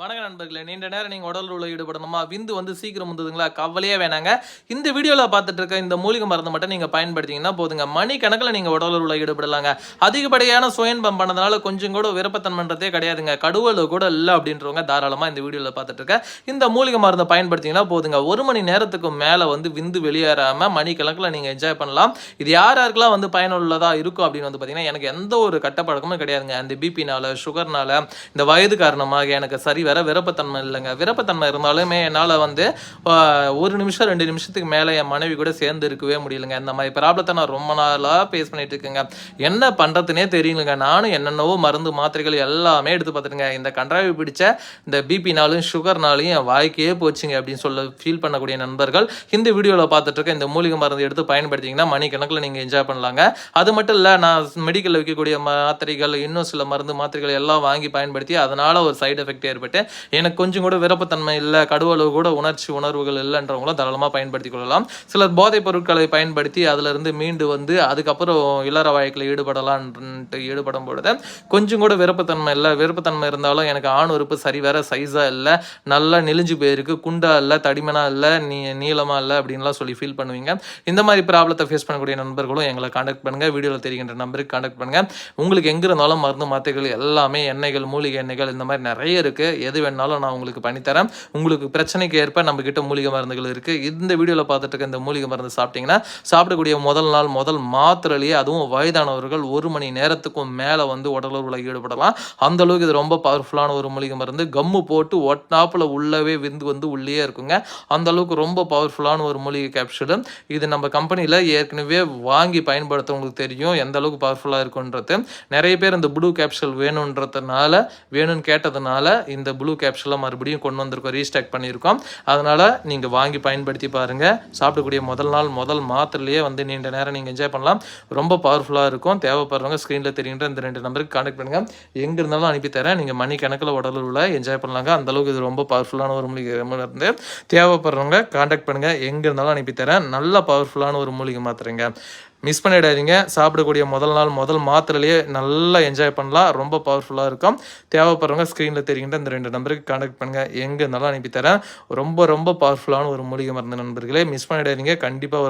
வணக்க நண்பர்களே, நீண்ட நேரம் நீங்க உடல் உள்ள ஈடுபடணுமா? விந்து வந்து சீக்கிரம் முந்துதுங்களா? கவலையே வேணாங்க. இந்த வீடியோல பார்த்துட்டு இருக்க இந்த மூலிகை மருந்த மட்டும் நீங்க பயன்படுத்தீங்கன்னா போதுங்க. மணிக்கணக்குல நீங்க உடல் உள்ள ஈடுபடலாங்க. அதிகப்படியான சுயன்பம் பண்ணதுனால கொஞ்சம் கூட விருப்பத்தன்மைன்றதே கிடையாதுங்க. கடுவலு கூட இல்ல அப்படின்றவங்க தாராளமா இந்த வீடியோல பார்த்துட்டு இருக்க இந்த மூலிகை மருந்த பயன்படுத்தீங்கன்னா போதுங்க. 1 மணி நேரத்துக்கு மேல வந்து விந்து வெளியேறாம மணிக்கணக்குல நீங்க என்ஜாய் பண்ணலாம். இது யார் யாருக்கெல்லாம் வந்து பயனுள்ளதா இருக்கும் அப்படின்னு வந்து பார்த்தீங்கன்னா, எனக்கு எந்த ஒரு கெட்ட பழக்கமும் கிடையாதுங்க. அந்த பிபினால, சுகர்னால, இந்த வயது காரணமாக எனக்கு சரி வர விருப்பத்தன்மை இல்லைங்க. விருப்பத்தன்மை இருந்தாலுமே என்னால் வந்து 1 நிமிஷம் 2 நிமிஷத்துக்கு மேலே என் மனைவி கூட சேர்ந்து இருக்கவே முடியலைங்க. இந்த மாதிரி ப்ராப்ளத்தை நான் ரொம்ப நாளாக ஃபேஸ் பண்ணிட்டு இருக்கேங்க. என்ன பண்ணுறதுனே தெரியலங்க. நானும் என்னென்னவோ மருந்து மாத்திரைகள் எல்லாமே எடுத்து பார்த்துட்டுங்க. இந்த கன்றாவி பிடிச்ச இந்த பிபினாலும் சுகர்னாலையும் என் வாழ்க்கையே போச்சுங்க அப்படின்னு சொல்ல ஃபீல் பண்ணக்கூடிய நண்பர்கள் இந்த வீடியோவில் பார்த்துட்டு இருக்க இந்த மூலிகை மருந்து எடுத்து பயன்படுத்திங்கன்னா மணிக்கணக்கில் நீங்கள் என்ஜாய் பண்ணலாங்க. அது மட்டும் இல்லை, நான் மெடிக்கலில் விற்கக்கூடிய மாத்திரைகள், இன்னும் சில மருந்து மாத்திரைகள் எல்லாம் வாங்கி பயன்படுத்தி அதனால் ஒரு சைடு எஃபெக்ட் ஏற்பட்டு எனக்கு கொஞ்சம் கூட விருப்பத்தன்மை இல்லை, கடுவளவு கூட உணர்வுகள் இல்லைன்றவங்களும் தாராளமாக பயன்படுத்தி கொள்ளலாம். சிலர் போதைப் பொருட்களை பயன்படுத்தி அதிலிருந்து மீண்டு வந்து அதுக்கப்புறம் இளர வாழ்க்கையில் ஈடுபடும் பொழுது கொஞ்சம் கூட விருப்பத்தன்மை இல்லை. விருப்பத்தன்மை இருந்தாலும் எனக்கு ஆண் உறுப்பு சரி வேற சைஸாக இல்லை, நல்லா நெளிஞ்சு போயிருக்கு, குண்டா இல்லை, தடிமனா இல்லை, நீளமா இல்லை அப்படின்லாம் சொல்லி ஃபீல் பண்ணுவீங்க. இந்த மாதிரி ப்ராப்ளத்தை ஃபேஸ் பண்ணக்கூடிய நண்பர்களும் எங்களை கான்டாக்ட் பண்ணுங்க. வீடியோவில் தெரிகின்ற நம்பருக்கு கான்டாக்ட் பண்ணுங்க. உங்களுக்கு எங்க இருந்தாலும் மருந்து மாத்திரைகள் எல்லாமே, எண்ணெய்கள், மூலிகை எண்ணெய்கள் இந்த மாதிரி நிறைய இருக்கு. எது வேணாலும் நான் உங்களுக்கு பண்ணித்தரேன். உங்களுக்கு பிரச்சனைக்கு ஏற்ப நம்ம கிட்ட மூலிகை மருந்துகள் இருக்கு. இந்த வீடியோவில் பார்த்துட்டு இருக்க இந்த மூலிகை மருந்து சாப்பிட்டீங்கன்னா சாப்பிடக்கூடிய முதல் நாள் முதல் மாத்திரையிலேயே, அதுவும் வயதானவர்கள் 1 மணி நேரத்துக்கும் மேலே வந்து உடலுறவுல ஈடுபடலாம். அந்த அளவுக்கு இது ரொம்ப பவர்ஃபுல்லான ஒரு மூலிகை மருந்து. கம்மு போட்டு ஒட்டாப்புல உள்ளவே விந்து வந்து உள்ளே இருக்குங்க. அந்த அளவுக்கு ரொம்ப பவர்ஃபுல்லான ஒரு மூலிகை கேப்சூல். இது நம்ம கம்பெனியில் ஏற்கனவே வாங்கி பயன்படுத்தவங்களுக்கு தெரியும் எந்த அளவுக்கு பவர்ஃபுல்லாக இருக்குன்றது. நிறைய பேர் இந்த ப்ளூ கேப்சூல் வேணும்னு கேட்டதுனால இந்த ப்ளூ கேப்சூலை மறுபடியும் கொண்டு வந்திருக்கோம், ரீஸ்டாக் பண்ணியிருக்கோம். அதனால் நீங்கள் வாங்கி பயன்படுத்தி பாருங்கள். சாப்பிடக்கூடிய முதல் நாள் முதல் மாத்திரையிலேயே வந்து நீண்ட நேரம் நீங்கள் என்ஜாய் பண்ணலாம். ரொம்ப பவர்ஃபுல்லாக இருக்கும். தேவைப்படுறவங்க ஸ்க்ரீனில் தெரிகின்ற இந்த 2 நம்பருக்கு கான்டாக்ட் பண்ணுங்கள். எங்கே இருந்தாலும் அனுப்பித்தரேன். நீங்கள் மணிக்கணக்கில் உடலுள்ள என்ஜாய் பண்ணலாங்க. அந்தளவுக்கு இது ரொம்ப பவர்ஃபுல்லான ஒரு மூலிகை மருந்து. தேவைப்படுறவங்க கான்டாக்ட் பண்ணுங்கள். எங்கே இருந்தாலும் அனுப்பித்தரேன். நல்ல பவர்ஃபுல்லான ஒரு மூலிகை மாத்திரைங்க. மிஸ் பண்ணிடாதீங்க. சாப்பிடக்கூடிய முதல் நாள் முதல் மாத்திரையிலேயே நல்லா என்ஜாய் பண்ணலாம். ரொம்ப பவர்ஃபுல்லாக இருக்கும். தேவைப்படுறவங்க ஸ்க்ரீனில் தெரிகின்ற இந்த 2 நம்பருக்கு கான்டாக்ட் பண்ணுங்கள். எங்கே இருந்தாலும் அனுப்பித்தரேன். ரொம்ப ரொம்ப பவர்ஃபுல்லான ஒரு மூலிகை மருந்து நண்பர்களே. மிஸ் பண்ணிடாதீங்க. கண்டிப்பாக